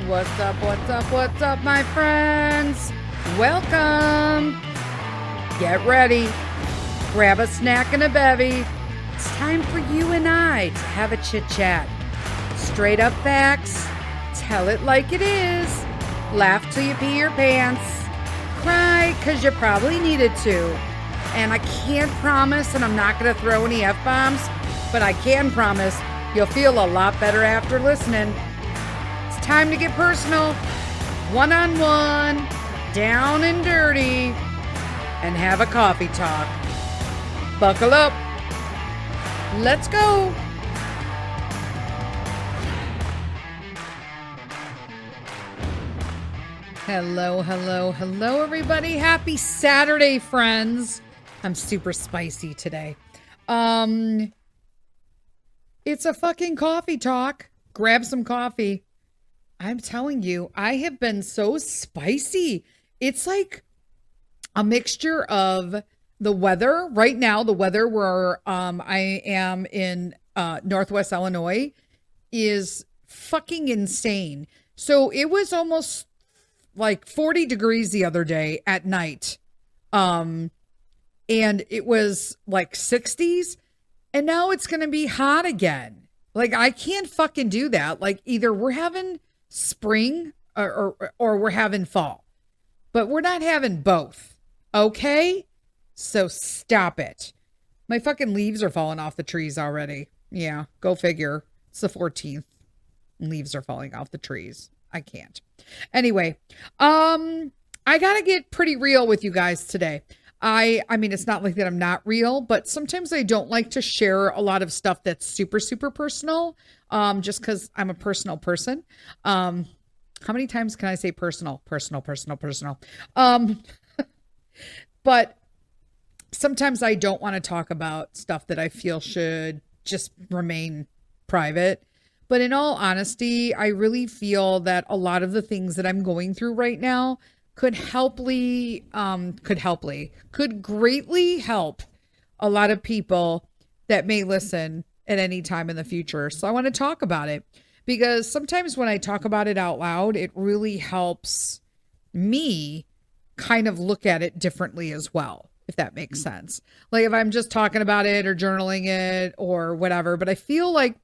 What's up, what's up, what's up, my friends? Welcome. Get ready. Grab a snack and a bevy. It's time for you and I to have a chit-chat. Straight up facts. Tell it like it is. Laugh till you pee your pants. Cry because you probably needed to. And I can't promise, and I'm not going to throw any F-bombs, but I can promise you'll feel a lot better after listening. It's time to get personal, one-on-one, down and dirty, and have a coffee talk. Buckle up. Let's go. Hello, hello, hello, everybody. Happy Saturday, friends. I'm super spicy today. It's a fucking coffee talk. Grab some coffee. I'm telling you, I have been so spicy. It's like a mixture of the weather. Right now, the weather where I am in Northwest Illinois is fucking insane. So it was almost like 40 degrees the other day at night. And it was like 60s. And now it's going to be hot again. Like, I can't fucking do that. Like, either we're having spring or we're having fall. But we're not having both. Okay? So stop it. My fucking leaves are falling off the trees already. Yeah, go figure. It's the 14th. Leaves are falling off the trees. I can't. Anyway, I got to get pretty real with you guys today. I mean, it's not like that I'm not real, but sometimes I don't like to share a lot of stuff that's super, super personal, just because I'm a personal person. How many times can I say personal? But sometimes I don't want to talk about stuff that I feel should just remain private. But in all honesty, I really feel that a lot of the things that I'm going through right now could greatly help a lot of people that may listen at any time in the future. So I want to talk about it because sometimes when I talk about it out loud, it really helps me kind of look at it differently as well, if that makes sense. Like if I'm just talking about it or journaling it or whatever, but I feel like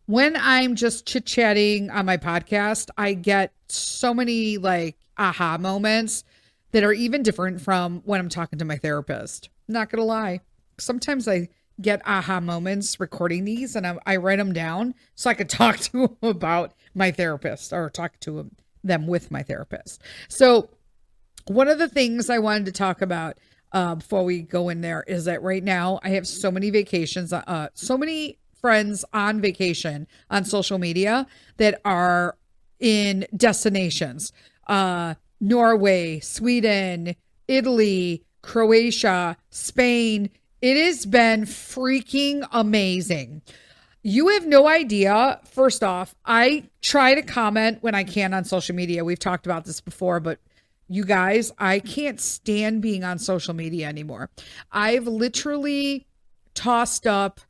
when I'm just chit-chatting on my podcast, I get so many like aha moments that are even different from when I'm talking to my therapist. Not gonna lie. Sometimes I get aha moments recording these and I write them down so I could talk to them about my therapist or talk to them with my therapist. So one of the things I wanted to talk about before we go in there is that right now I have so many vacations, so many friends on vacation on social media that are in destinations. Norway, Sweden, Italy, Croatia, Spain. It has been freaking amazing. You have no idea. First off, I try to comment when I can on social media. We've talked about this before, but you guys, I can't stand being on social media anymore. I've literally tossed up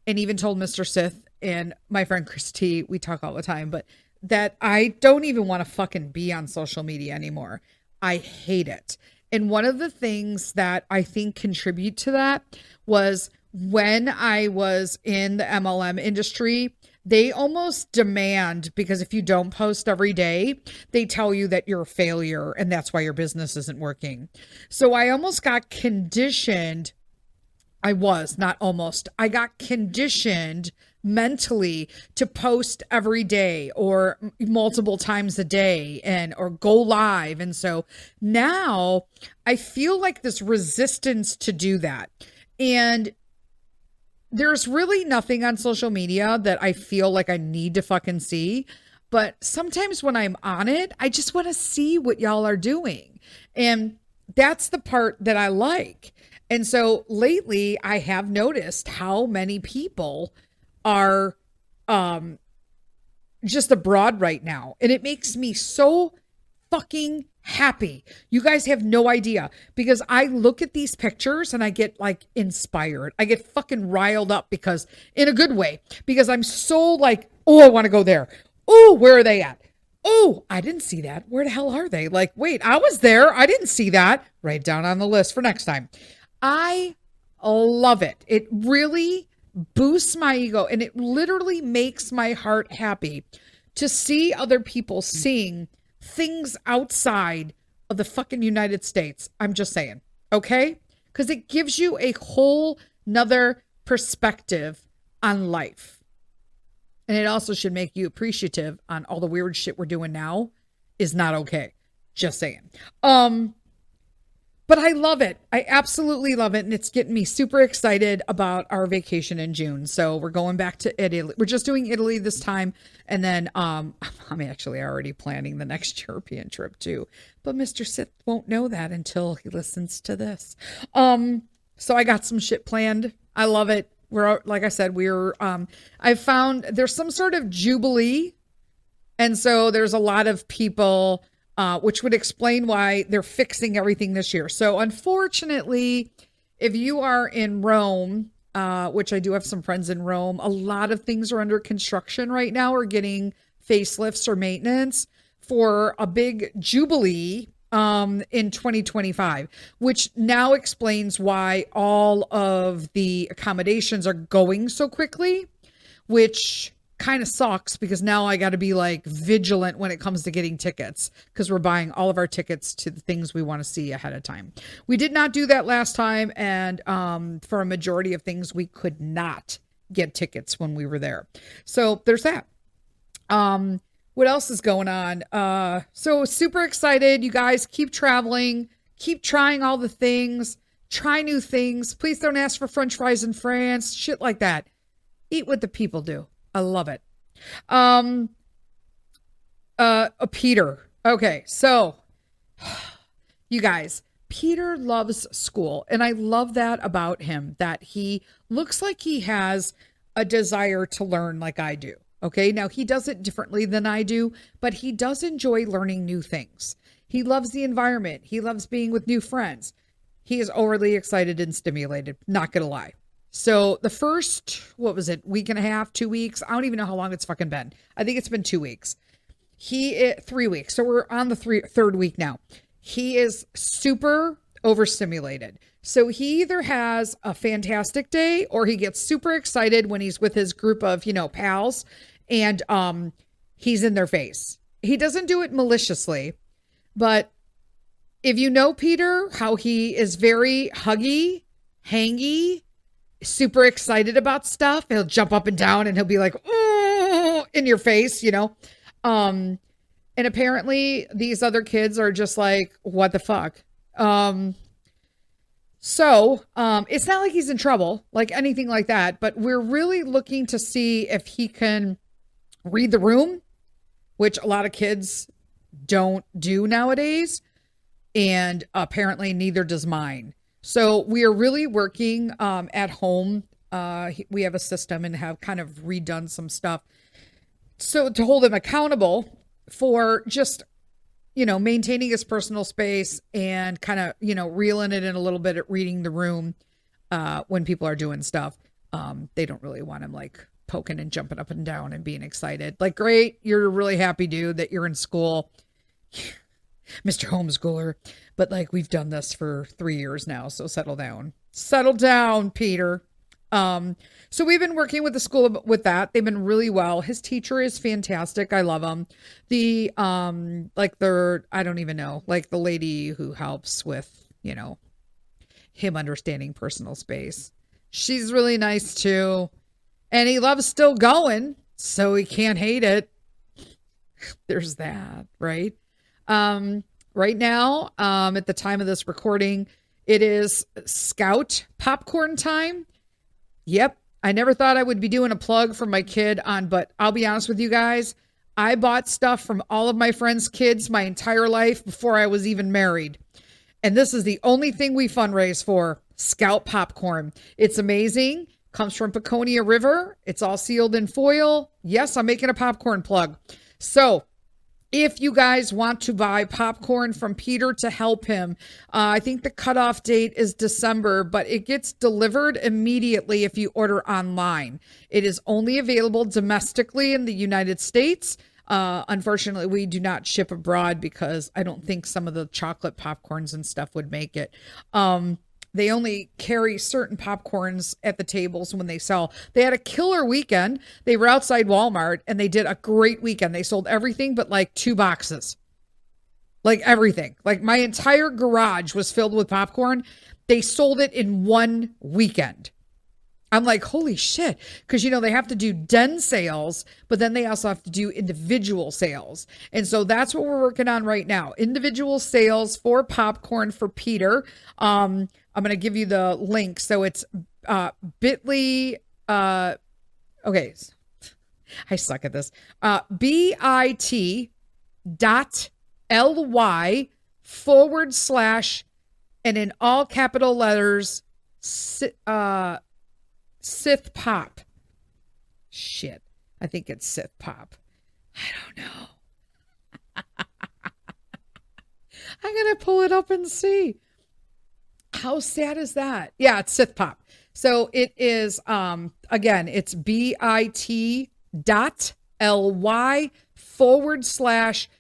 and even told Mr. Sith and my friend Christy, we talk all the time, but that I don't even want to fucking be on social media anymore. I hate it. And one of the things that I think contribute to that was when I was in the MLM industry, they almost demand, because if you don't post every day, they tell you that you're a failure and that's why your business isn't working. So I almost got conditioned. I got conditioned mentally to post every day or multiple times a day or go live. And so now I feel like this resistance to do that. And there's really nothing on social media that I feel like I need to fucking see. But sometimes when I'm on it, I just want to see what y'all are doing. And that's the part that I like. And so lately I have noticed how many people are just abroad right now. And it makes me so fucking happy. You guys have no idea because I look at these pictures and I get like inspired. I get fucking riled up because in a good way, because I'm so like, oh, I want to go there. Oh, where are they at? Oh, I didn't see that. Where the hell are they? Like, wait, I was there. I didn't see that. Write down on the list for next time. I love it. It really boosts my ego and it literally makes my heart happy to see other people seeing things outside of the fucking United States. I'm just saying. Okay? Because it gives you a whole nother perspective on life. And it also should make you appreciative on all the weird shit we're doing now is not okay. Just saying. But I love it. I absolutely love it. And it's getting me super excited about our vacation in June. So we're going back to Italy. We're just doing Italy this time. And then I'm actually already planning the next European trip too. But Mr. Sith won't know that until he listens to this. So I got some shit planned. I love it. We're, like I said, I found there's some sort of jubilee. And so there's a lot of people, which would explain why they're fixing everything this year. So unfortunately, if you are in Rome, which I do have some friends in Rome, a lot of things are under construction right now or getting facelifts or maintenance for a big jubilee in 2025, which now explains why all of the accommodations are going so quickly, which kind of sucks because now I got to be like vigilant when it comes to getting tickets because we're buying all of our tickets to the things we want to see ahead of time. We did not do that last time. And for a majority of things, we could not get tickets when we were there. So there's that. What else is going on? So super excited. You guys keep traveling, keep trying all the things, try new things. Please don't ask for French fries in France, shit like that. Eat what the people do. I love it. Peter. Okay. So you guys, Peter loves school. And I love that about him, that he looks like he has a desire to learn like I do. Okay. Now he does it differently than I do, but he does enjoy learning new things. He loves the environment. He loves being with new friends. He is overly excited and stimulated. Not going to lie. So the first, what was it? Week and a half, 2 weeks. I don't even know how long it's fucking been. I think it's been 2 weeks. 3 weeks. So we're on the third week now. He is super overstimulated. So he either has a fantastic day or he gets super excited when he's with his group of, pals and he's in their face. He doesn't do it maliciously, but if you know Peter, how he is very huggy, hangy, super excited about stuff, he'll jump up and down and he'll be like, oh, in your face, and apparently these other kids are just like, what the fuck? So it's not like he's in trouble, like anything like that, but we're really looking to see if he can read the room, which a lot of kids don't do nowadays. And apparently neither does mine. So we are really working at home. We have a system and have kind of redone some stuff. So to hold him accountable for just, maintaining his personal space and kind of, reeling it in a little bit at reading the room when people are doing stuff. They don't really want him like poking and jumping up and down and being excited. Like, great, you're a really happy dude that you're in school, Mr. Homeschooler. But like, we've done this for 3 years now. So settle down, Peter. So we've been working with the school with that. They've been really well. His teacher is fantastic. I love him. I don't even know, like the lady who helps with, him understanding personal space. She's really nice too. And he loves still going, so he can't hate it. There's that, right? Right now, at the time of this recording, it is Scout popcorn time. Yep. I never thought I would be doing a plug for my kid but I'll be honest with you guys. I bought stuff from all of my friends' kids my entire life before I was even married. And this is the only thing we fundraise for, Scout popcorn. It's amazing. Comes from Paconia River. It's all sealed in foil. Yes, I'm making a popcorn plug. So if you guys want to buy popcorn from Peter to help him, I think the cutoff date is December, but it gets delivered immediately if you order online. It is only available domestically in the United States. Unfortunately, we do not ship abroad because I don't think some of the chocolate popcorns and stuff would make it. They only carry certain popcorns at the tables when they sell. They had a killer weekend. They were outside Walmart and they did a great weekend. They sold everything but like 2 boxes. Like everything. Like my entire garage was filled with popcorn. They sold it in one weekend. I'm like, holy shit. Because, they have to do den sales, but then they also have to do individual sales. And so that's what we're working on right now. Individual sales for popcorn for Peter. I'm going to give you the link. So it's bit.ly. Okay. I suck at this. bit.ly/ and in all capital letters, Sith Pop. Shit. I think it's Sith Pop. I don't know. I'm going to pull it up and see. How sad is that? Yeah, it's Sith Pop. So it is, again, it's bit.ly/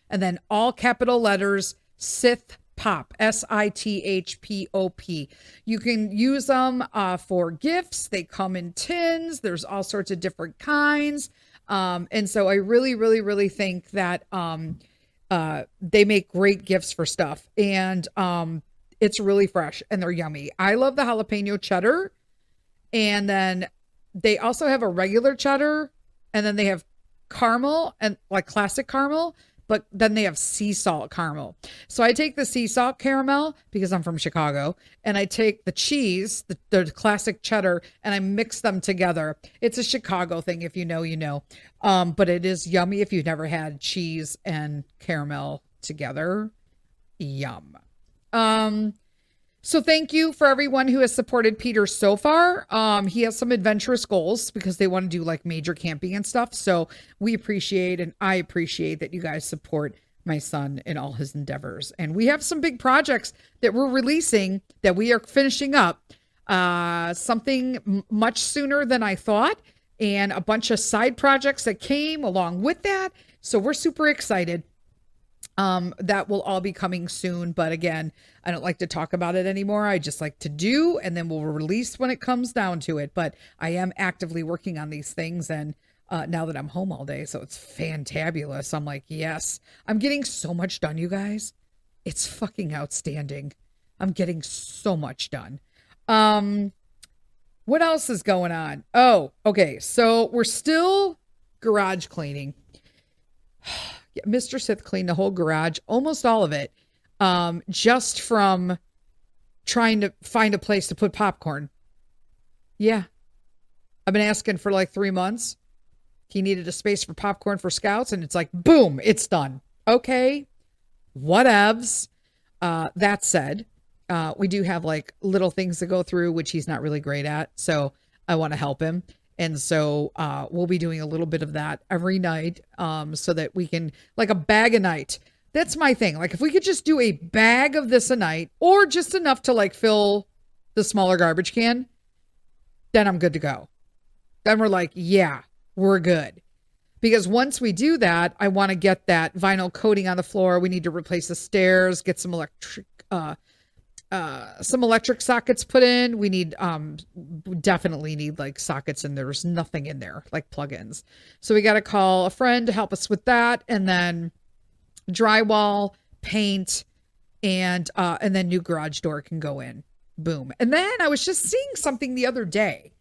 and then all capital letters, Sith Pop, SITHPOP. You can use them for gifts. They come in tins. There's all sorts of different kinds. And so I really, really, really think that they make great gifts for stuff. And it's really fresh and they're yummy. I love the jalapeno cheddar. And then they also have a regular cheddar. And then they have caramel and like classic caramel. But then they have sea salt caramel. So I take the sea salt caramel because I'm from Chicago, and I take the cheese, the classic cheddar, and I mix them together. It's a Chicago thing. If you know, you know. But it is yummy if you've never had cheese and caramel together. Yum. So thank you for everyone who has supported Peter so far. He has some adventurous goals because they want to do like major camping and stuff. So we appreciate, and I appreciate that you guys support my son in all his endeavors. And we have some big projects that we're releasing that we are finishing up, something much sooner than I thought, and a bunch of side projects that came along with that. So we're super excited. That will all be coming soon. But again, I don't like to talk about it anymore. I just like to do, and then we'll release when it comes down to it. But I am actively working on these things. And now that I'm home all day, so it's fantabulous. I'm like, yes, I'm getting so much done, you guys. It's fucking outstanding. I'm getting so much done. What else is going on? Oh, okay. So we're still garage cleaning. Mr. Sith cleaned the whole garage, almost all of it, just from trying to find a place to put popcorn. Yeah. I've been asking for like 3 months. He needed a space for popcorn for scouts, and it's like, boom, it's done. Okay. Whatevs. That said, we do have like little things to go through, which he's not really great at. So I want to help him. And so we'll be doing a little bit of that every night so that we can, like a bag a night. That's my thing. Like if we could just do a bag of this a night, or just enough to like fill the smaller garbage can, then I'm good to go. Then we're like, yeah, we're good. Because once we do that, I want to get that vinyl coating on the floor. We need to replace the stairs, get some electric sockets put in. We need, definitely need like sockets, and there's nothing in there, like plugins. So we got to call a friend to help us with that. And then drywall, paint, and then new garage door can go in. Boom. And then I was just seeing something the other day,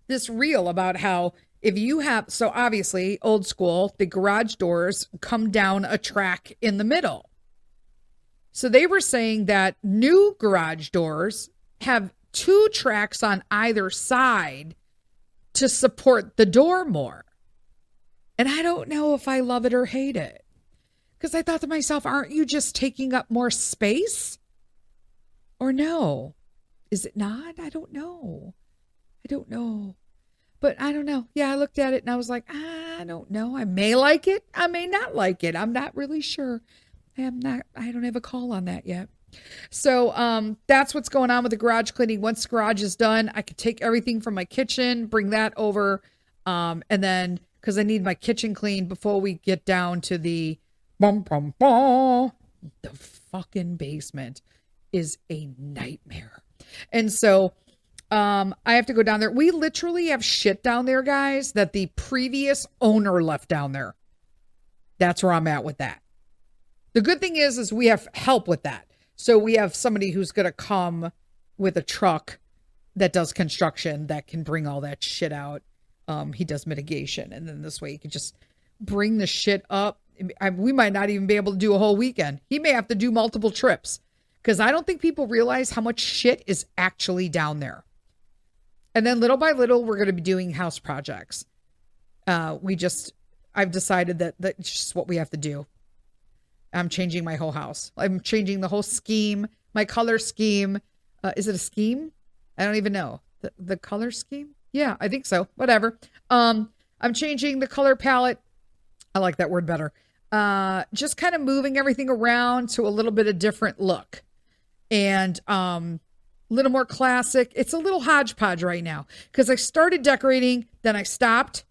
this reel about how if you have, so obviously old school, the garage doors come down a track in the middle. So they were saying that new garage doors have 2 tracks on either side to support the door more. And I don't know if I love it or hate it. Because I thought to myself, aren't you just taking up more space? Or no? Is it not? I don't know. But I don't know. Yeah, I looked at it and I was like, I don't know. I may like it. I may not like it. I'm not really sure. I don't have a call on that yet. So that's what's going on with the garage cleaning. Once the garage is done, I could take everything from my kitchen, bring that over. And then, because I need my kitchen cleaned before we get down to the bum, bum, bum. The fucking basement is a nightmare. And so I have to go down there. We literally have shit down there, guys, that the previous owner left down there. That's where I'm at with that. The good thing is we have help with that. So we have somebody who's going to come with a truck that does construction that can bring all that shit out. He does mitigation. And then this way he can just bring the shit up. We might not even be able to do a whole weekend. He may have to do multiple trips because I don't think people realize how much shit is actually down there. And then little by little, we're going to be doing house projects. I've decided that that's just what we have to do. I'm changing my whole house. I'm changing the whole scheme, my color scheme. Is it a scheme? I don't even know. The color scheme? Yeah, I think so. Whatever. I'm changing the color palette. I like that word better. Just kind of moving everything around to a little bit of different look. And a little more classic. It's a little hodgepodge right now because I started decorating, then I stopped.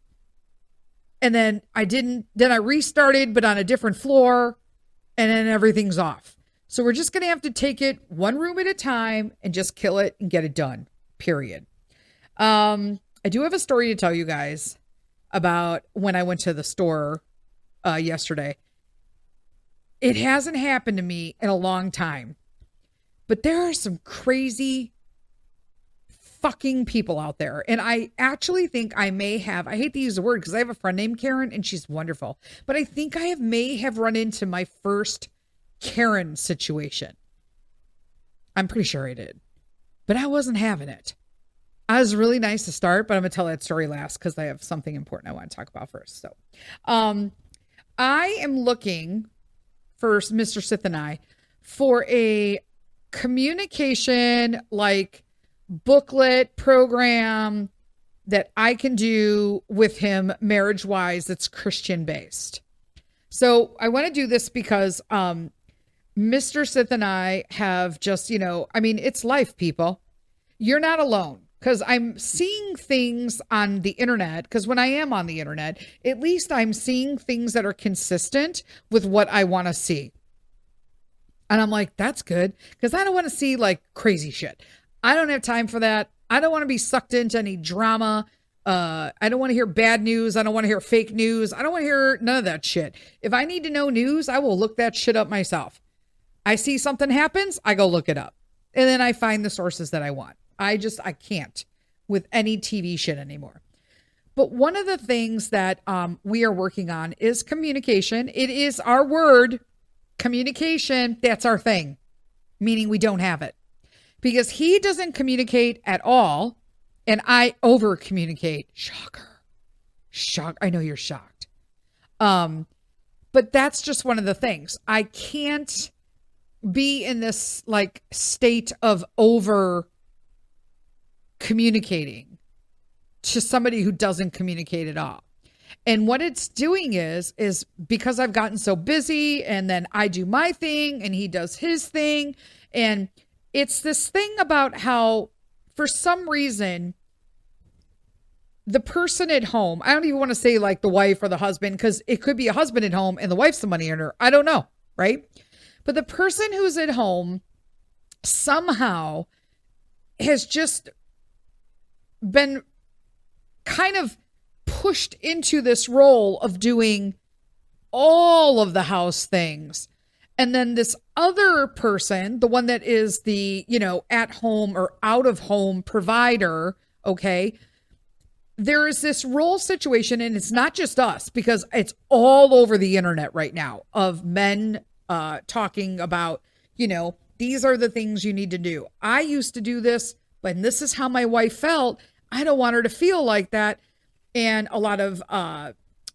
And then I restarted, but on a different floor. And then everything's off. So we're just going to have to take it one room at a time and just kill it and get it done. Period. I do have a story to tell you guys about when I went to the store yesterday. It hasn't happened to me in a long time. But there are some crazy fucking people out there. And I actually think I hate to use the word because I have a friend named Karen and she's wonderful. But I think I may have run into my first Karen situation. I'm pretty sure I did. But I wasn't having it. I was really nice to start, but I'm going to tell that story last because I have something important I want to talk about first. So I am looking for Mr. Sith and I for a communication booklet program that I can do with him marriage wise that's Christian based. So I want to do this because Mr. Sith and I have just, it's life, people. You're not alone because I'm seeing things on the internet because when I am on the internet, at least I'm seeing things that are consistent with what I want to see. And I'm like, that's good because I don't want to see crazy shit. I don't have time for that. I don't want to be sucked into any drama. I don't want to hear bad news. I don't want to hear fake news. I don't want to hear none of that shit. If I need to know news, I will look that shit up myself. I see something happens, I go look it up. And then I find the sources that I want. I can't with any TV shit anymore. But one of the things that we are working on is communication. It is our word, communication. That's our thing, meaning we don't have it. Because he doesn't communicate at all, and I over communicate. Shocker. I know you're shocked. But that's just one of the things. I can't be in this state of over communicating to somebody who doesn't communicate at all. And what it's doing is because I've gotten so busy and then I do my thing and he does his thing. And it's this thing about how, for some reason, the person at home, I don't even want to say the wife or the husband, because it could be a husband at home and the wife's the money earner. I don't know, right? But the person who's at home somehow has just been kind of pushed into this role of doing all of the house things. And then this other person, the one that is the, at home or out of home provider, okay, there is this role situation, and it's not just us because it's all over the internet right now of men talking about, these are the things you need to do. I used to do this, but this is how my wife felt. I don't want her to feel like that. And a lot of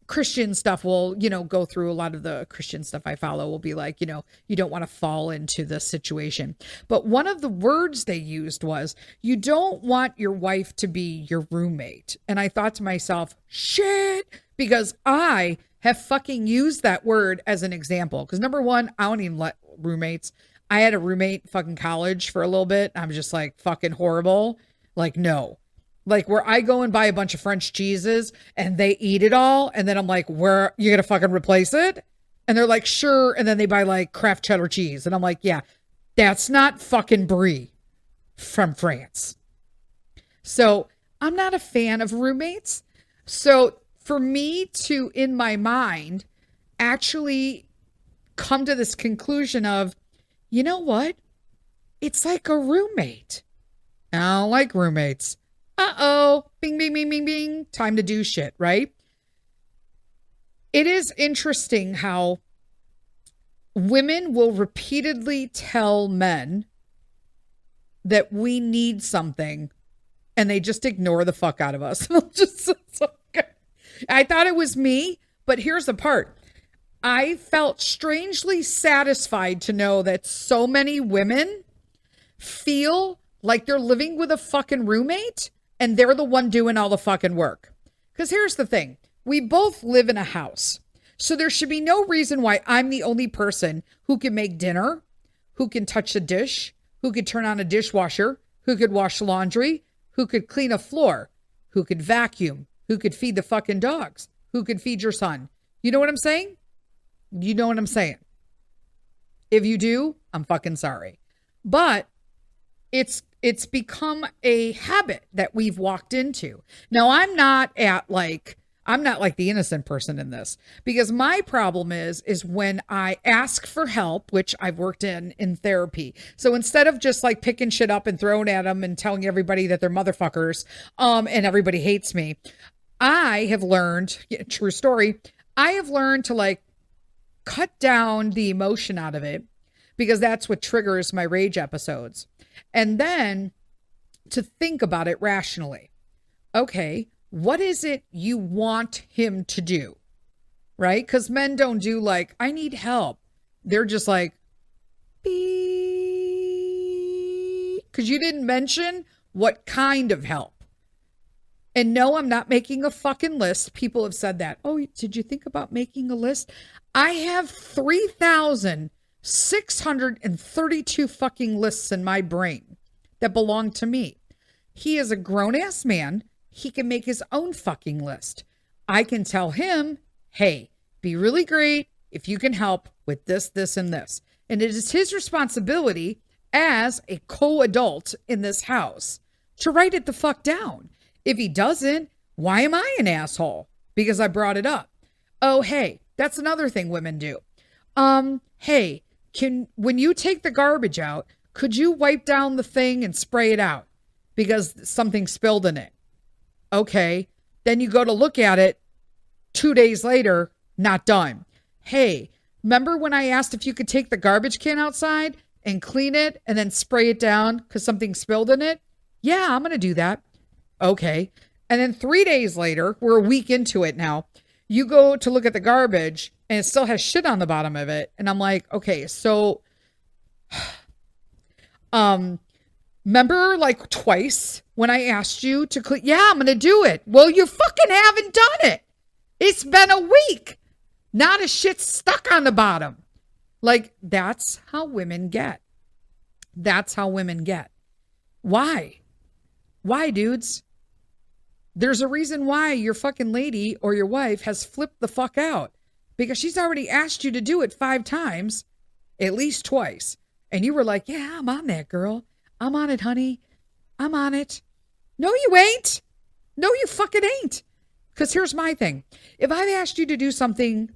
Christian stuff will, go through. A lot of the Christian stuff I follow will be like, you don't want to fall into this situation. But one of the words they used was, you don't want your wife to be your roommate. And I thought to myself, shit, because I have fucking used that word as an example. Because number one, I don't even let roommates. I had a roommate fucking college for a little bit. I'm just fucking horrible. No. Like where I go and buy a bunch of French cheeses and they eat it all. And then I'm like, where you going to fucking replace it? And they're like, sure. And then they buy like Kraft cheddar cheese. And I'm like, yeah, that's not fucking brie from France. So I'm not a fan of roommates. So for me to, in my mind, actually come to this conclusion of, you know what? It's like a roommate. I don't like roommates. Uh-oh. Bing, bing, bing, bing, bing. Time to do shit, right? It is interesting how women will repeatedly tell men that we need something and they just ignore the fuck out of us. I thought it was me, but here's the part. I felt strangely satisfied to know that so many women feel like they're living with a fucking roommate and they're the one doing all the fucking work. Because here's the thing. We both live in a house. So there should be no reason why I'm the only person who can make dinner, who can touch a dish, who could turn on a dishwasher, who could wash laundry, who could clean a floor, who could vacuum, who could feed the fucking dogs, who could feed your son. You know what I'm saying? You know what I'm saying? If you do, I'm fucking sorry. But it's become a habit that we've walked into. Now, I'm not like the innocent person in this, because my problem is when I ask for help, which I've worked in therapy. So instead of just like picking shit up and throwing at them and telling everybody that they're motherfuckers, and everybody hates me, I have learned, true story, I have learned to like cut down the emotion out of it, because that's what triggers my rage episodes. And then to think about it rationally. Okay, what is it you want him to do? Right? Because men don't do like, I need help. They're just like, because you didn't mention what kind of help. And no, I'm not making a fucking list. People have said that. Oh, did you think about making a list? I have 3,632 fucking lists in my brain that belong to me. He is a grown-ass man. He can make his own fucking list. I can tell him, hey, be really great if you can help with this, this, and this. And it is his responsibility as a co-adult in this house to write it the fuck down. If he doesn't, why am I an asshole? Because I brought it up. Oh, hey, that's another thing women do. Hey, when you take the garbage out, could you wipe down the thing and spray it out because something spilled in it? Okay. Then you go to look at it 2 days later, not done. Hey, remember when I asked if you could take the garbage can outside and clean it and then spray it down because something spilled in it? Yeah, I'm going to do that. Okay. And then 3 days later, we're a week into it now, you go to look at the garbage and it still has shit on the bottom of it. And I'm like, okay, so, remember like twice when I asked you to clean? Yeah, I'm going to do it. Well, you fucking haven't done it. It's been a week. Not a shit stuck on the bottom. Like, that's how women get. That's how women get. Why? Why, dudes? There's a reason why your fucking lady or your wife has flipped the fuck out, because she's already asked you to do it 5 times, at least twice. And you were like, yeah, I'm on that, girl. I'm on it, honey. I'm on it. No, you ain't. No, you fucking ain't. Because here's my thing. If I've asked you to do something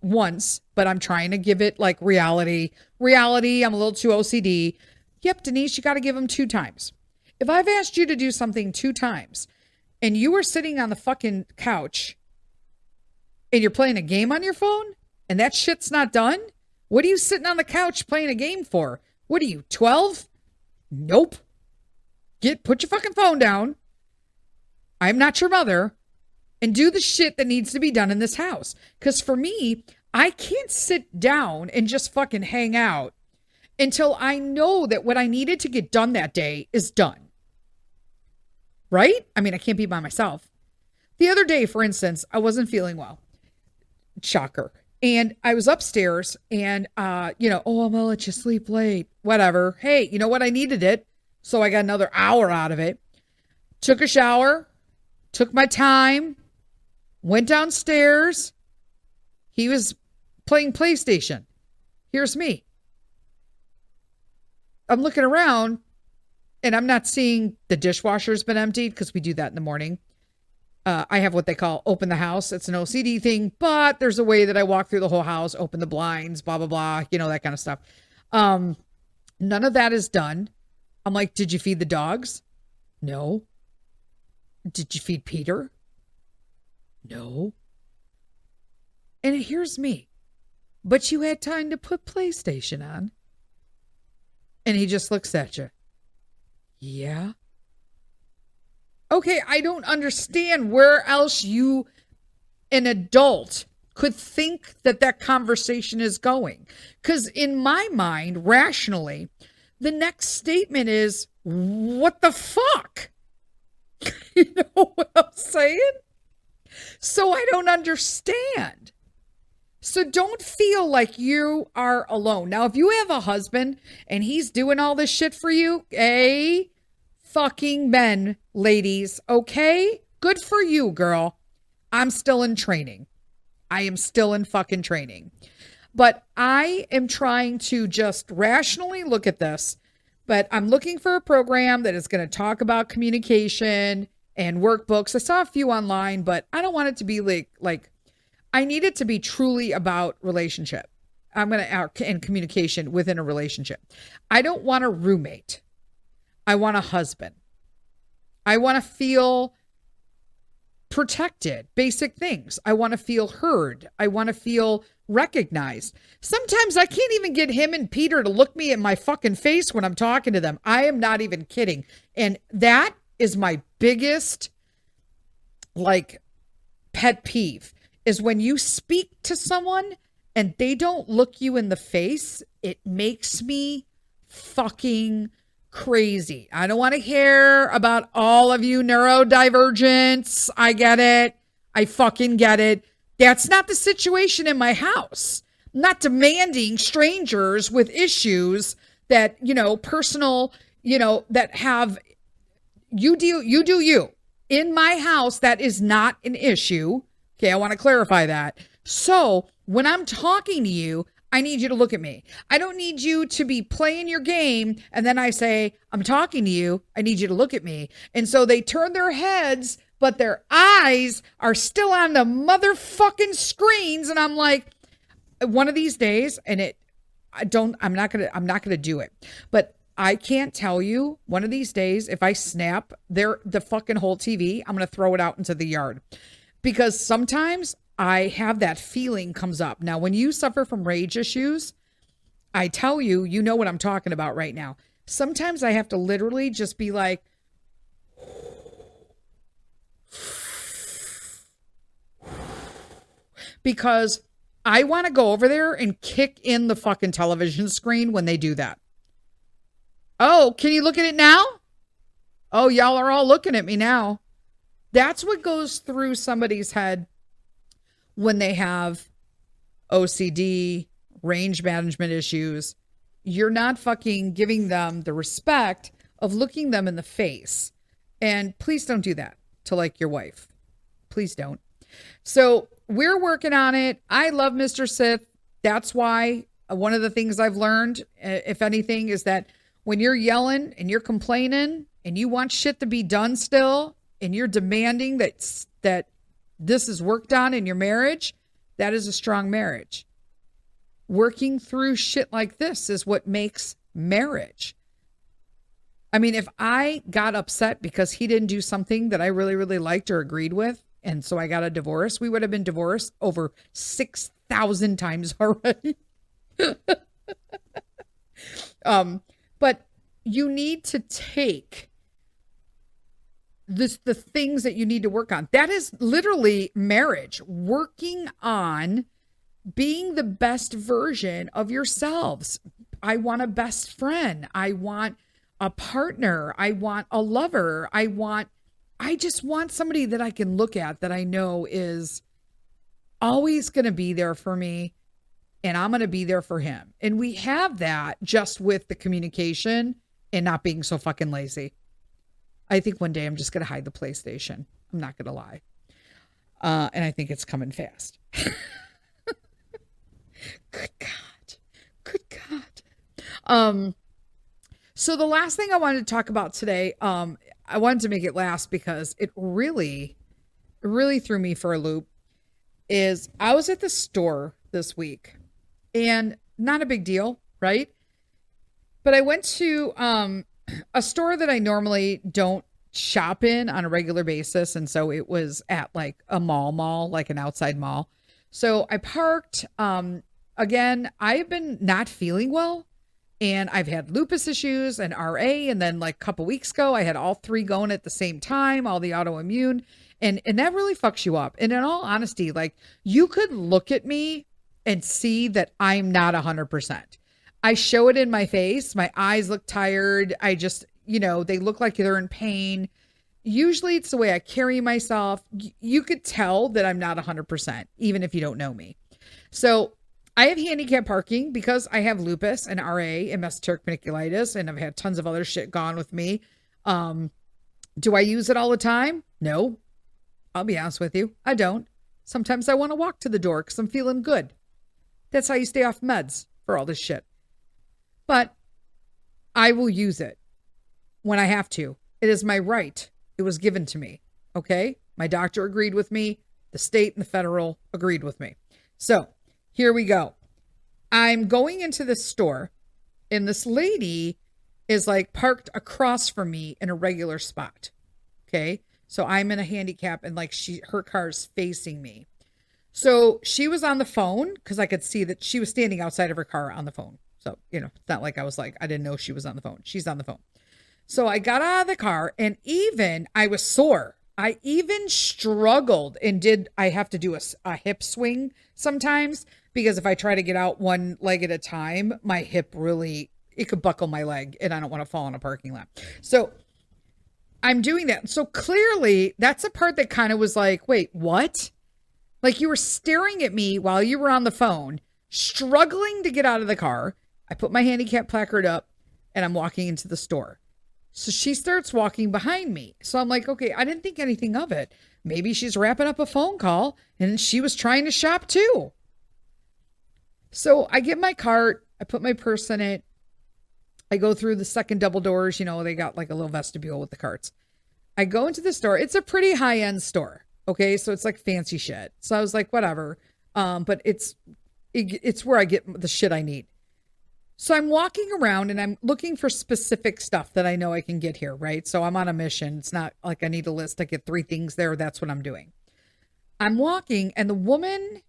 once, but I'm trying to give it like reality, I'm a little too OCD. Yep, Denise, you got to give them 2 times. If I've asked you to do something 2 times and you were sitting on the fucking couch and you're playing a game on your phone and that shit's not done, what are you sitting on the couch playing a game for? What are you, 12? Nope. Put your fucking phone down. I'm not your mother. And do the shit that needs to be done in this house. Because for me, I can't sit down and just fucking hang out until I know that what I needed to get done that day is done. Right? I mean, I can't be by myself. The other day, for instance, I wasn't feeling well. Shocker. And I was upstairs and, I'm going to let you sleep late. Whatever. Hey, you know what? I needed it. So I got another hour out of it. took a shower, took my time, went downstairs. He was playing PlayStation. Here's me. I'm looking around and I'm not seeing the dishwasher's been emptied because we do that in the morning. I have what they call open the house. It's an OCD thing, but there's a way that I walk through the whole house, open the blinds, blah, blah, blah, that kind of stuff. None of that is done. I'm like, did you feed the dogs? No. Did you feed Peter? No. And here's me. But you had time to put PlayStation on. And he just looks at you. Yeah. Okay, I don't understand where else you, an adult, could think that conversation is going. Because in my mind, rationally, the next statement is, what the fuck? You know what I'm saying? So I don't understand. So don't feel like you are alone. Now, if you have a husband and he's doing all this shit for you, fucking men, ladies, okay? Good for you, girl. I'm still in training. I am still in fucking training. But I am trying to just rationally look at this. But I'm looking for a program that is going to talk about communication and workbooks. I saw a few online, but I don't want it to be like I need it to be truly about relationship. And communication within a relationship. I don't want a roommate. I want a husband. I want to feel protected, basic things. I want to feel heard. I want to feel recognized. Sometimes I can't even get him and Peter to look me in my fucking face when I'm talking to them. I am not even kidding. And that is my biggest pet peeve is when you speak to someone and they don't look you in the face. It makes me fucking crazy. I don't want to hear about all of you neurodivergents. I get it. I fucking get it. That's not the situation in my house. I'm not demanding strangers with issues that, personal, that have, you do you. In my house, that is not an issue. Okay, I want to clarify that. So when I'm talking to you, I need you to look at me. I don't need you to be playing your game. And then I say, I'm talking to you. I need you to look at me. And so they turn their heads, but their eyes are still on the motherfucking screens. And I'm like, one of these days, and I'm not going to do it, but I can't tell you one of these days, if I snap the fucking whole TV, I'm going to throw it out into the yard because sometimes I have that feeling comes up. Now, when you suffer from rage issues, I tell you, you know what I'm talking about right now. Sometimes I have to literally just be like, because I want to go over there and kick in the fucking television screen when they do that. Oh, can you look at it now? Oh, y'all are all looking at me now. That's what goes through somebody's head when they have OCD, range management issues. You're not fucking giving them the respect of looking them in the face. And please don't do that to your wife. Please don't. So we're working on it. I love Mr. Sith. That's why one of the things I've learned, if anything, is that when you're yelling and you're complaining and you want shit to be done still, and you're demanding that this is worked on in your marriage, that is a strong marriage. Working through shit like this is what makes marriage. I mean, if I got upset because he didn't do something that I really, really liked or agreed with, and so I got a divorce, we would have been divorced over 6,000 times already. But you need to take the things that you need to work on. That is literally marriage. Working on being the best version of yourselves. I want a best friend. I want a partner. I want a lover. I just want somebody that I can look at that I know is always going to be there for me, and I'm going to be there for him. And we have that just with the communication and not being so fucking lazy. I think one day I'm just going to hide the PlayStation. I'm not going to lie. And I think it's coming fast. Good God. Good God. So the last thing I wanted to talk about today, I wanted to make it last because it really threw me for a loop, is I was at the store this week and not a big deal, right? But I went to a store that I normally don't shop in on a regular basis. And so it was at like a mall, like an outside mall. So I parked. Again, I've been not feeling well. And I've had lupus issues and RA. And then like a couple weeks ago, I had all three going at the same time, all the autoimmune. And that really fucks you up. And in all honesty, like you could look at me and see that I'm not 100%. I show it in my face. My eyes look tired. I just, they look like they're in pain. Usually it's the way I carry myself. You could tell that I'm not 100%, even if you don't know me. So I have handicap parking because I have lupus and RA and mesenteric meningitis, and I've had tons of other shit gone with me. Do I use it all the time? No. I'll be honest with you. I don't. Sometimes I want to walk to the door because I'm feeling good. That's how you stay off meds for all this shit. But I will use it when I have to. It is my right. It was given to me. Okay? My doctor agreed with me. The state and the federal agreed with me. So here we go. I'm going into this store and this lady is like parked across from me in a regular spot. Okay? So I'm in a handicap and like her car's facing me. So she was on the phone because I could see that she was standing outside of her car on the phone. So, it's not like I was like, I didn't know she was on the phone. She's on the phone. So I got out of the car and I was sore. I even struggled and I have to do a hip swing sometimes because if I try to get out one leg at a time, my hip it could buckle my leg and I don't want to fall in a parking lot. So I'm doing that. So clearly that's a part that kind of was like, wait, what? Like you were staring at me while you were on the phone, struggling to get out of the car. I put my handicap placard up and I'm walking into the store. So she starts walking behind me. So I'm like, okay, I didn't think anything of it. Maybe she's wrapping up a phone call and she was trying to shop too. So I get my cart. I put my purse in it. I go through the second double doors. They got like a little vestibule with the carts. I go into the store. It's a pretty high end store. Okay. So it's like fancy shit. So I was like, whatever. But it's where I get the shit I need. So I'm walking around and I'm looking for specific stuff that I know I can get here, right? So I'm on a mission. It's not like I need a list. I get 3 things there. That's what I'm doing. I'm walking and the woman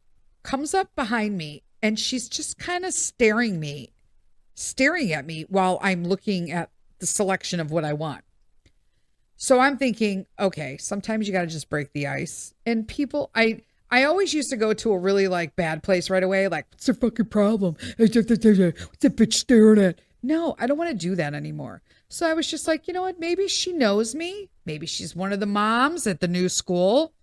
comes up behind me and she's just kind of staring at me while I'm looking at the selection of what I want. So I'm thinking, okay, sometimes you got to just break the ice. And people, I always used to go to a really like bad place right away. Like, what's the fucking problem? What's that bitch staring at? No, I don't want to do that anymore. So I was just like, you know what? Maybe she knows me. Maybe she's one of the moms at the new school.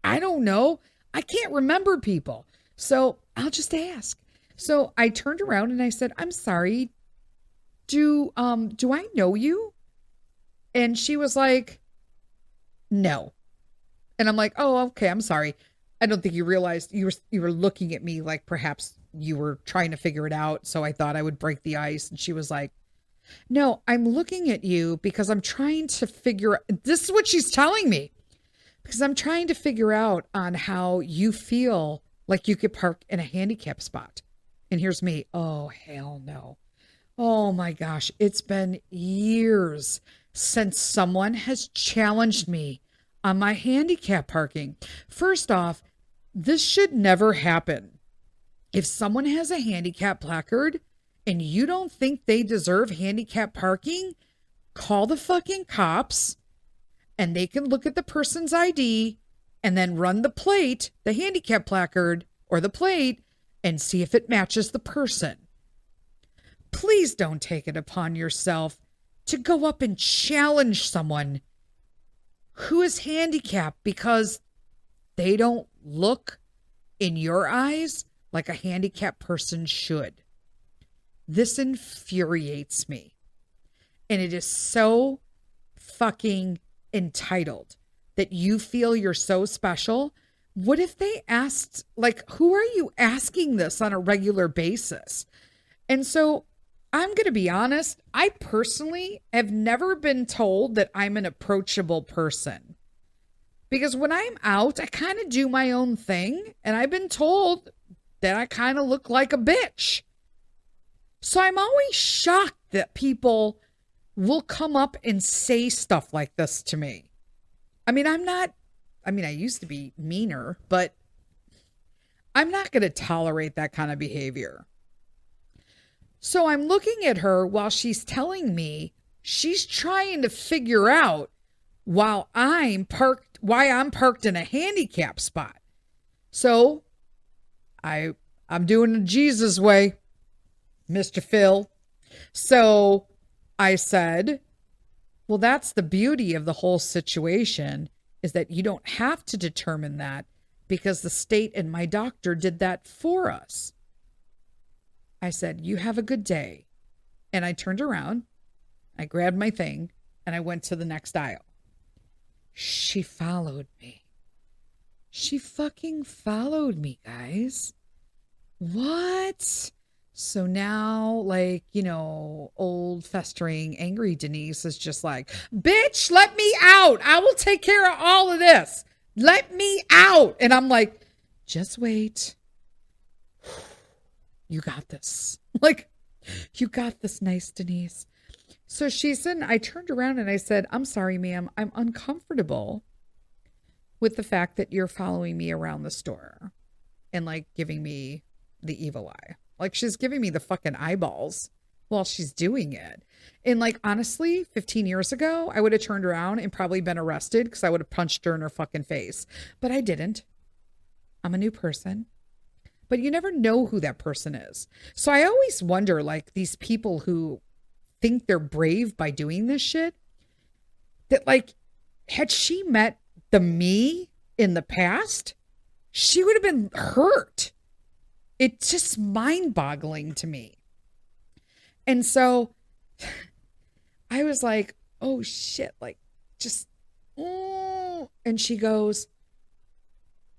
I don't know. I can't remember people. So I'll just ask. So I turned around and I said, I'm sorry. Do I know you? And she was like, no. And I'm like, oh, okay. I'm sorry. I don't think you realized you were looking at me like perhaps you were trying to figure it out. So I thought I would break the ice. And she was like, no, I'm looking at you because I'm trying to figure out. This is what she's telling me. Because I'm trying to figure out on how you feel like you could park in a handicap spot. And here's me. Oh, hell no. Oh my gosh. It's been years since someone has challenged me on my handicap parking. First off, this should never happen. If someone has a handicap placard and you don't think they deserve handicap parking, call the fucking cops and they can look at the person's ID and then run the plate, the handicap placard or the plate, and see if it matches the person. Please don't take it upon yourself to go up and challenge someone who is handicapped because they don't look in your eyes like a handicapped person should. This infuriates me. And it is so fucking entitled that you feel you're so special. What if they asked, like, who are you asking this on a regular basis? And so I'm going to be honest. I personally have never been told that I'm an approachable person because when I'm out, I kind of do my own thing. And I've been told that I kind of look like a bitch. So I'm always shocked that people will come up and say stuff like this to me. I mean, I used to be meaner, but I'm not going to tolerate that kind of behavior. So I'm looking at her while she's telling me she's trying to figure out why I'm parked in a handicap spot. So I'm doing it Jesus way, Mr. Phil. So I said, well, that's the beauty of the whole situation, is that you don't have to determine that because the state and my doctor did that for us. I said, you have a good day. And I turned around, I grabbed my thing, and I went to the next aisle. She followed me. She fucking followed me, guys. What? So now, like, old festering, angry Denise is just like, bitch, let me out. I will take care of all of this. Let me out. And I'm like, just wait. You got this. Like, you got this, nice Denise. So she said, I turned around and I said, I'm sorry, ma'am. I'm uncomfortable with the fact that you're following me around the store and like giving me the evil eye. Like she's giving me the fucking eyeballs while she's doing it. And like, honestly, 15 years ago, I would have turned around and probably been arrested because I would have punched her in her fucking face. But I didn't. I'm a new person. But you never know who that person is. So I always wonder, like, these people who think they're brave by doing this shit, that like, had she met the me in the past, she would have been hurt. It's just mind-boggling to me. And so I was like, oh shit, like just, oh. And she goes,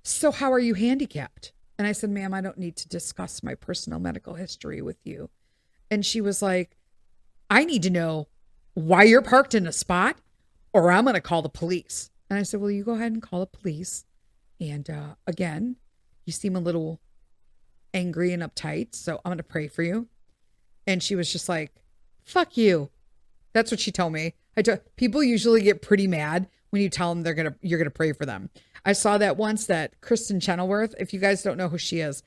so how are you handicapped? And I said, ma'am, I don't need to discuss my personal medical history with you. And she was like, I need to know why you're parked in a spot or I'm going to call the police. And I said, well, you go ahead and call the police. And again, you seem a little angry and uptight, so I'm going to pray for you. And she was just like, fuck you. That's what she told me. People usually get pretty mad when you tell them you're going to pray for them. I saw that once, that Kristen Chenoweth, if you guys don't know who she is,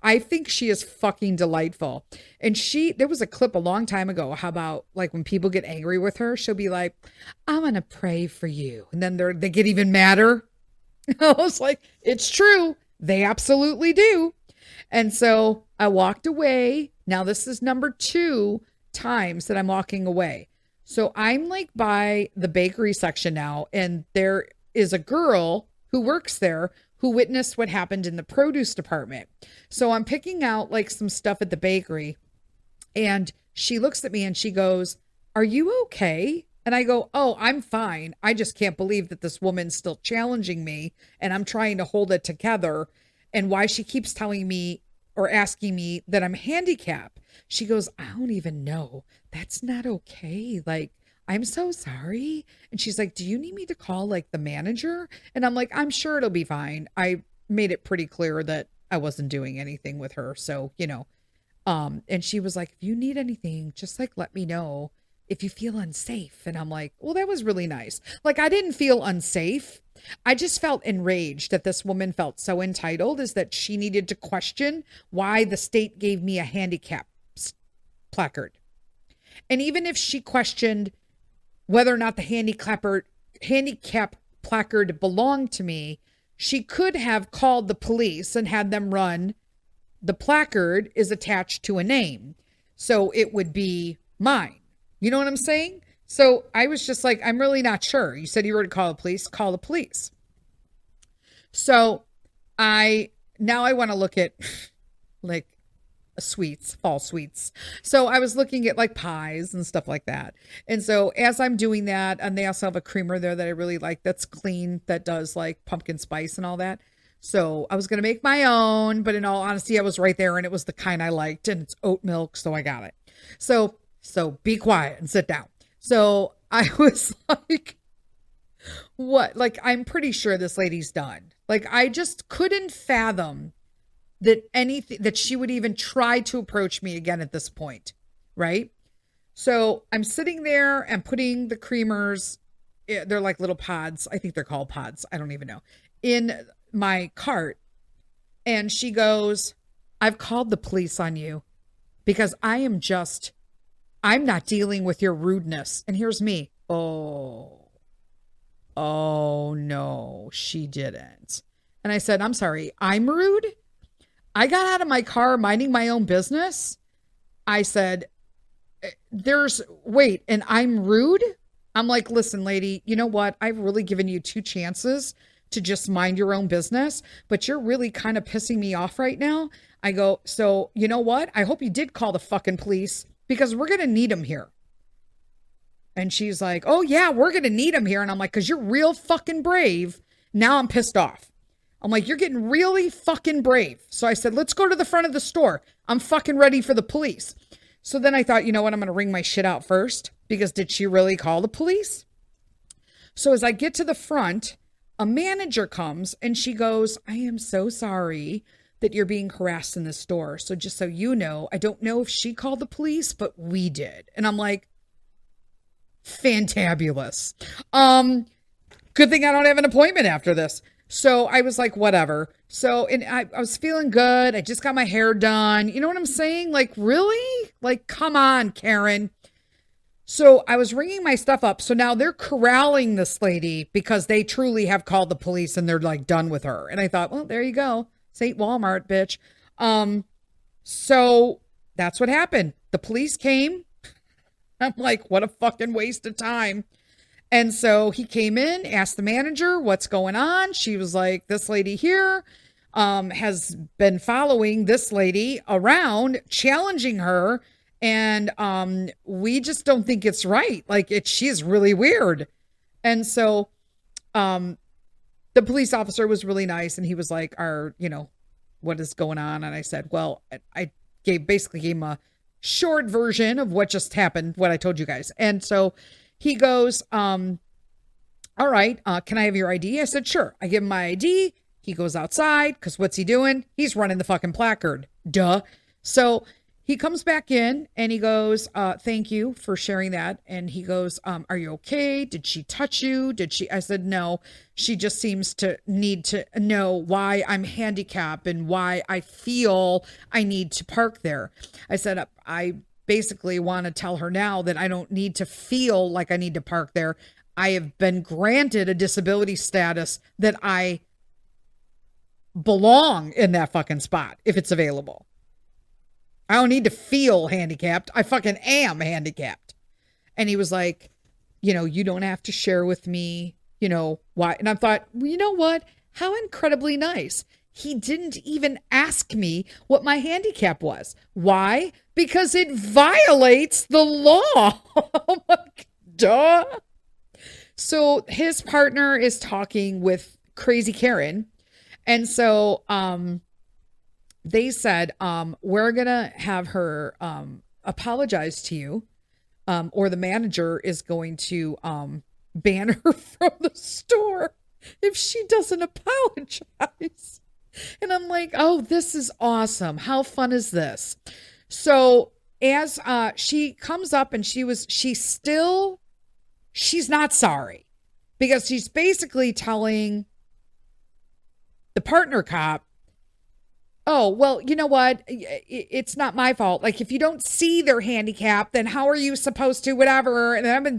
I think she is fucking delightful. And there was a clip a long time ago, how about like when people get angry with her, she'll be like, I'm going to pray for you. And then they get even madder. I was like, it's true. They absolutely do. And so I walked away. Now this is number 2 times that I'm walking away. So I'm like by the bakery section now, and there is a girl who works there who witnessed what happened in the produce department. So I'm picking out like some stuff at the bakery, and she looks at me and she goes, are you okay? And I go, oh, I'm fine. I just can't believe that this woman's still challenging me and I'm trying to hold it together, and why she keeps telling me or asking me that I'm handicapped. She goes, I don't even know. That's not okay. Like, I'm so sorry. And she's like, do you need me to call like the manager? And I'm like, I'm sure it'll be fine. I made it pretty clear that I wasn't doing anything with her. So, and she was like, if you need anything, just like, let me know if you feel unsafe. And I'm like, well, that was really nice. Like, I didn't feel unsafe. I just felt enraged that this woman felt so entitled, is that she needed to question why the state gave me a handicap placard. And even if she questioned whether or not the handicap placard belonged to me, she could have called the police and had them run. The placard is attached to a name, so it would be mine. You know what I'm saying? So I was just like, I'm really not sure. You said you were to call the police. Call the police. So now I want to look at like sweets, fall sweets. So I was looking at like pies and stuff like that. And so as I'm doing that, and they also have a creamer there that I really like that's clean, that does like pumpkin spice and all that. So I was going to make my own, but in all honesty, I was right there and it was the kind I liked, and it's oat milk. So I got it. So be quiet and sit down. So I was like, what? Like, I'm pretty sure this lady's done. Like, I just couldn't fathom that anything, that she would even try to approach me again at this point. Right. So I'm sitting there and putting the creamers, they're like little pods. I think they're called pods. I don't even know, in my cart. And she goes, I've called the police on you because I'm not dealing with your rudeness. And here's me. Oh no, she didn't. And I said, I'm sorry, I'm rude. I got out of my car minding my own business. I said, wait, and I'm rude? I'm like, listen, lady, you know what? I've really given you 2 chances to just mind your own business, but you're really kind of pissing me off right now. I go, so you know what? I hope you did call the fucking police because we're going to need them here. And she's like, oh yeah, we're going to need them here. And I'm like, cause you're real fucking brave. Now I'm pissed off. I'm like, you're getting really fucking brave. So I said, let's go to the front of the store. I'm fucking ready for the police. So then I thought, you know what? I'm going to ring my shit out first, because did she really call the police? So as I get to the front, a manager comes and she goes, I am so sorry that you're being harassed in the store. So just so you know, I don't know if she called the police, but we did. And I'm like, fantabulous. Good thing I don't have an appointment after this. So I was like, whatever. So, and I was feeling good. I just got my hair done. You know what I'm saying? Like, really? Like, come on, Karen. So I was ringing my stuff up. So now they're corralling this lady because they truly have called the police and they're like done with her. And I thought, well, there you go. St. Walmart, bitch. So that's what happened. The police came. I'm like, what a fucking waste of time. And so he came in, asked the manager what's going on. She was like, this lady here has been following this lady around, challenging her. And we just don't think it's right. Like, she's really weird. And so the police officer was really nice. And he was like, what is going on? And I said, well, I basically gave him a short version of what just happened, what I told you guys. And so he goes, all right, can I have your ID? I said, sure. I give him my ID. He goes outside because what's he doing? He's running the fucking placard. Duh. So he comes back in and he goes, thank you for sharing that. And he goes, are you okay? Did she touch you? I said, no, she just seems to need to know why I'm handicapped and why I feel I need to park there. I said, I basically want to tell her now that I don't need to feel like I need to park there. I have been granted a disability status that I belong in that fucking spot if it's available. I don't need to feel handicapped. I fucking am handicapped. And he was like, you don't have to share with me, why. And I thought, well, you know what? How incredibly nice. He didn't even ask me what my handicap was. Why? Because it violates the law. I'm like, duh. So his partner is talking with Crazy Karen. And so they said, we're going to have her apologize to you, or the manager is going to ban her from the store if she doesn't apologize. And I'm like, oh, this is awesome. How fun is this? So as she comes up and she's not sorry, because she's basically telling the partner cop, oh, well, you know what? It's not my fault. Like, if you don't see their handicap, then how are you supposed to, whatever? And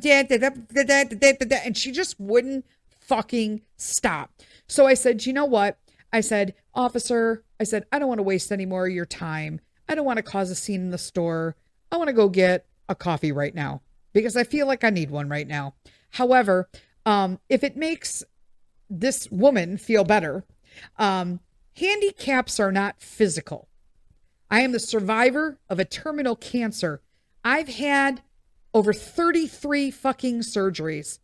she just wouldn't fucking stop. So I said, you know what? I said, officer, I don't want to waste any more of your time. I don't want to cause a scene in the store. I want to go get a coffee right now because I feel like I need one right now. However, if it makes this woman feel better, handicaps are not physical. I am the survivor of a terminal cancer. I've had over 33 fucking surgeries.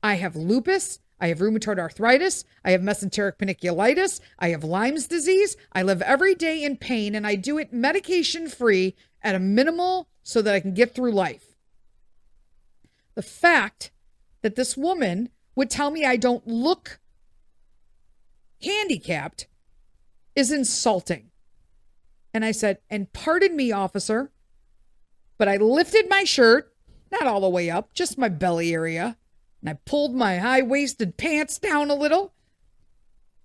I have lupus. I have rheumatoid arthritis. I have mesenteric paniculitis. I have Lyme's disease. I live every day in pain, and I do it medication free at a minimal so that I can get through life. The fact that this woman would tell me I don't look handicapped is insulting. And I said, and pardon me, officer, but I lifted my shirt, not all the way up, just my belly area. And I pulled my high-waisted pants down a little.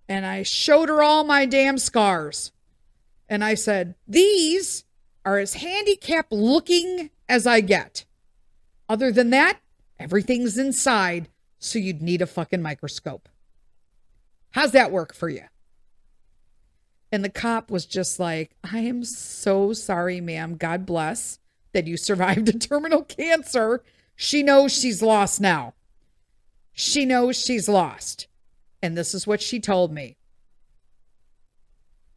And I showed her all my damn scars. And I said, these are as handicapped looking as I get. Other than that, everything's inside, so you'd need a fucking microscope. How's that work for you? And the cop was just like, I am so sorry, ma'am. God bless that you survived a terminal cancer. She knows she's lost now. She knows she's lost. And this is what she told me.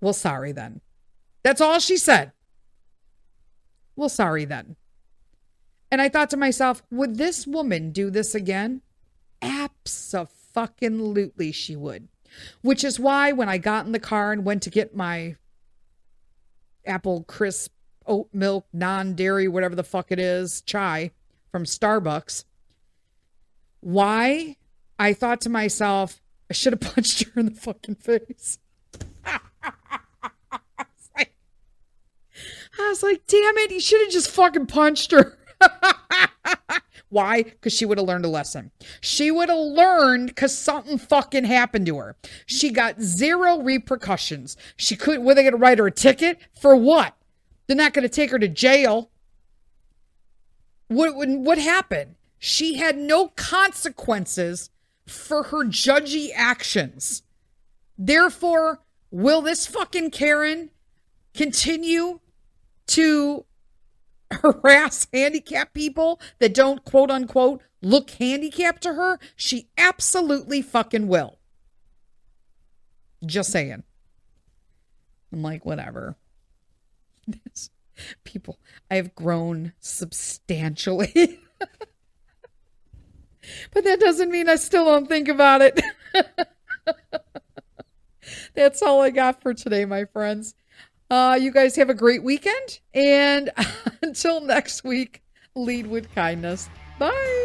Well, sorry then. That's all she said. Well, sorry then. And I thought to myself, would this woman do this again? Abso-fucking-lutely she would. Which is why when I got in the car and went to get my apple crisp oat milk, non-dairy, whatever the fuck it is, chai from Starbucks, why I thought to myself, I should have punched her in the fucking face. I was like, damn it, you should have just fucking punched her. Why? Because she would have learned a lesson. She would have learned because something fucking happened to her. She got zero repercussions. Were they going to write her a ticket? For what? They're not going to take her to jail. What happened? She had no consequences for her judgy actions. Therefore, will this fucking Karen continue to harass handicapped people that don't, quote unquote, look handicapped to her? She absolutely fucking will. Just saying. I'm like, whatever. People, I have grown substantially. But that doesn't mean I still don't think about it. That's all I got for today, my friends. You guys have a great weekend. And until next week, lead with kindness. Bye.